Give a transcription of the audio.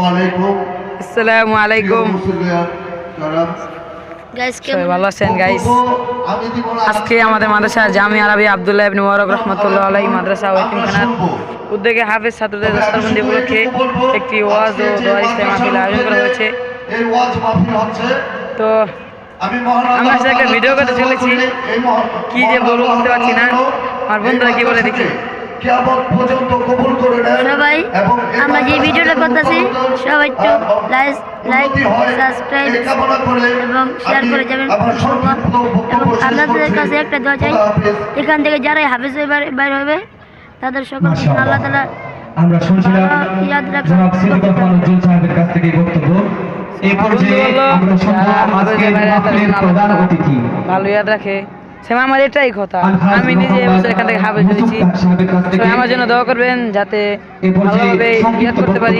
আসসালামু আলাইকুম গাইস সবাই ভালো আছেন গাইস? আজকে আমাদের মাদ্রাসা জামিয়া আরবি আব্দুল্লাহ ইবনে মুবারক রাহমাতুল্লাহ আলাইহি মাদ্রাসা ও এতিমখানার উদ্যোগে হাফেজ ছাত্রদের দস্তরবন্দি উপলক্ষে একটি ওয়াজ ও দোয়া ইসলাম মাহফিল আয়োজন করা হয়েছে। তো আমি আসলে একটা ভিডিও করতে চলেছি, কি যে বলবো বুঝতে পারছি না। আমার বন্ধুরা কি বলে দেখি। সবাই আমরা যে ভিডিওটা করতেছি সবাই একটু লাইক সাবস্ক্রাইব এবং শেয়ার করে যাবেন এবং আপনাদের কাছে একটা দোয়া চাই, এখান থেকে যারাই হাফেজ বাইরে হবে তাদের সকলকে আল্লাহ তাআলা আমরা শুনছিলাম জনাব সিদ্দিকুর ফানুজ্জুল সাহেবের কাছ থেকে বক্তব্য। এই পর্যায়ে আমরা শুনবো আজকের মাহফিলের প্রধান অতিথি। ভালো ইয়াদ রাখে সেমা, আমার এটাই কথা। আমি নিজে এবছর এখান থেকে হাফেজ হয়েছি, আমার জন্য দোয়া করবেন যাতে ভালোভাবে ইয়াদ করতে পারি।